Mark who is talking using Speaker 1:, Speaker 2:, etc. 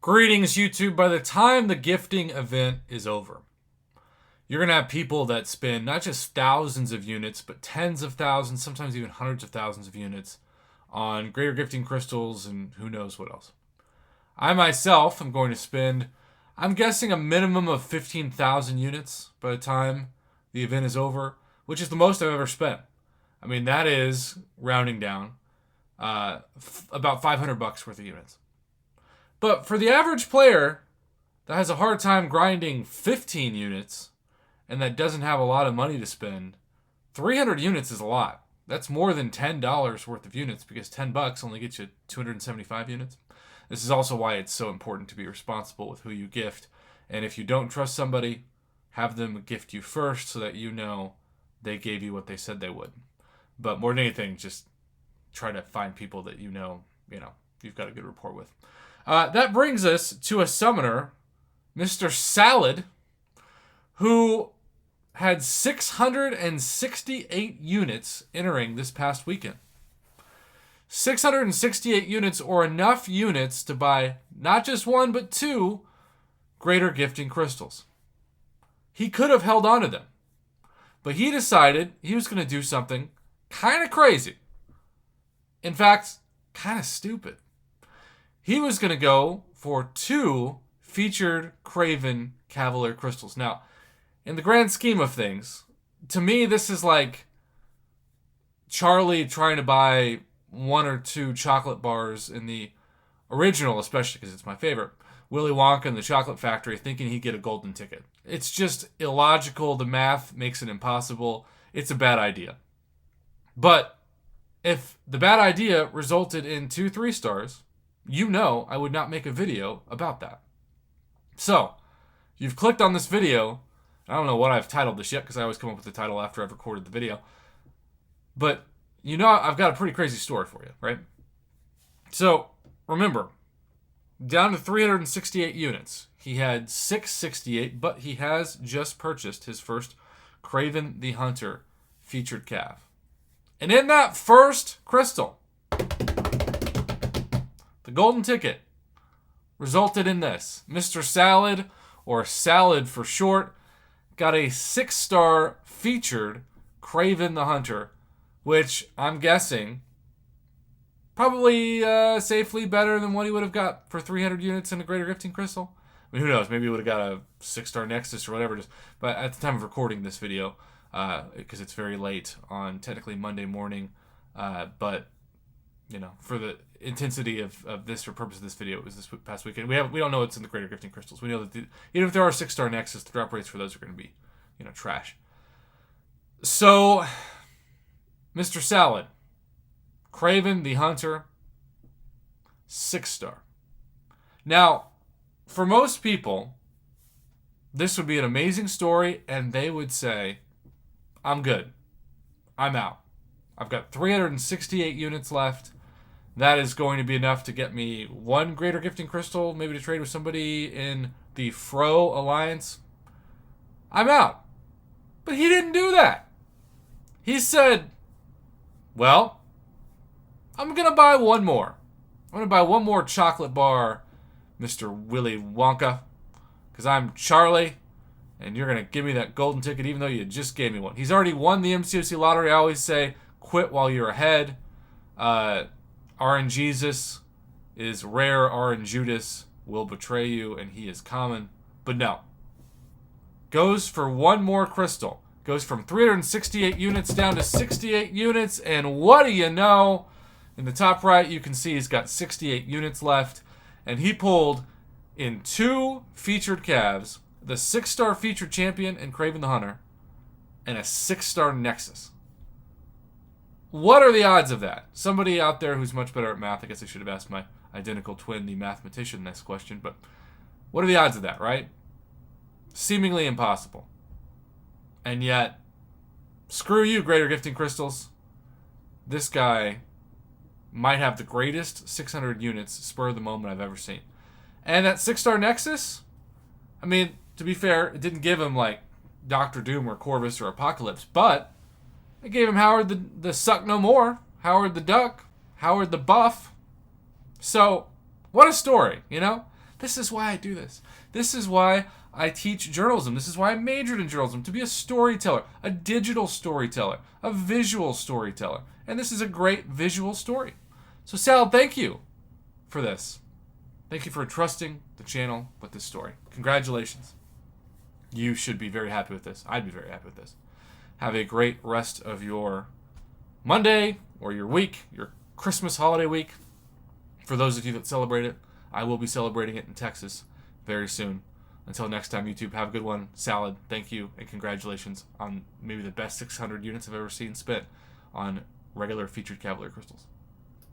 Speaker 1: Greetings, YouTube. By the time the gifting event is over, you're going to have people that spend not just thousands of units, but tens of thousands, sometimes even hundreds of thousands of units on greater gifting crystals and who knows what else. I myself am going to spend, I'm guessing, a minimum of 15,000 units by the time the event is over, which is the most I've ever spent. I mean, that is, rounding down, about $500 worth of units. But for the average player that has a hard time grinding 15 units and that doesn't have a lot of money to spend, 300 units is a lot. That's more than $10 worth of units because $10 only gets you 275 units. This is also why it's so important to be responsible with who you gift. And if you don't trust somebody, have them gift you first so that you know they gave you what they said they would. But more than anything, just try to find people that you know you've got a good rapport with. That brings us to a summoner, Mr. Salad, who had 668 units entering this past weekend. 668 units, or enough units to buy not just one, but two greater gifting crystals. He could have held on to them, but he decided he was going to do something kind of crazy. In fact, kind of stupid. He was going to go for two featured Craven Cavalier crystals. Now, in the grand scheme of things, to me, this is like Charlie trying to buy one or two chocolate bars in the original, especially because it's my favorite, Willy Wonka and the Chocolate Factory, thinking he'd get a golden ticket. It's just illogical. The math makes it impossible. It's a bad idea. But if the bad idea resulted in 2 3-stars, you know I would not make a video about that. So, you've clicked on this video. I don't know what I've titled this yet because I always come up with the title after I've recorded the video. But you know I've got a pretty crazy story for you, right? So, remember, down to 368 units. He had 668, but he has just purchased his first Craven the Hunter featured cav. And in that first crystal, the golden ticket resulted in this. Mr. Salad, or Salad for short, got a 6-star featured Craven the Hunter, which I'm guessing probably safely better than what he would have got for 300 units in a greater gifting crystal. I mean, who knows? Maybe he would have got a 6-star Nexus or whatever. But at the time of recording this video, because it's very late on technically Monday morning, but for the intensity of this, for purpose of this video, it was this past weekend. We don't know what's in the greater gifting crystals. We know that even if there are 6-star Nexus, the drop rates for those are going to be, trash. So, Mr. Salad, Craven the Hunter, 6-star. Now, for most people, this would be an amazing story, and they would say, I'm good. I'm out. I've got 368 units left. That is going to be enough to get me one greater gifting crystal, maybe to trade with somebody in the Fro Alliance. I'm out. But he didn't do that. He said, well, I'm going to buy one more. I'm going to buy one more chocolate bar, Mr. Willy Wonka, because I'm Charlie, and you're going to give me that golden ticket even though you just gave me one. He's already won the MCOC lottery. I always say, quit while you're ahead. RNGesus is rare. RNJudas will betray you, and he is common. But no. Goes for one more crystal. Goes from 368 units down to 68 units, and what do you know? In the top right, you can see he's got 68 units left, and he pulled in 2 featured calves, the 6-star featured champion and Craven the Hunter, and a 6-star Nexus. What are the odds of that? Somebody out there who's much better at math, I guess I should have asked my identical twin, the mathematician, this question, but what are the odds of that, right? Seemingly impossible. And yet, screw you, greater gifting crystals. This guy might have the greatest 600 units spur of the moment I've ever seen. And that 6-star Nexus, I mean, to be fair, it didn't give him like Doctor Doom or Corvus or Apocalypse, but it gave him Howard the Suck No More, Howard the Duck, Howard the Buff. So, what a story, This is why I do this. This is why I teach journalism. This is why I majored in journalism, to be a storyteller, a digital storyteller, a visual storyteller. And this is a great visual story. So Sal, thank you for this. Thank you for trusting the channel with this story. Congratulations. You should be very happy with this. I'd be very happy with this. Have a great rest of your Monday or your week, your Christmas holiday week. For those of you that celebrate it, I will be celebrating it in Texas very soon. Until next time, YouTube, have a good one. Salad, thank you, and congratulations on maybe the best 600 units I've ever seen spent on regular featured Cavalier crystals.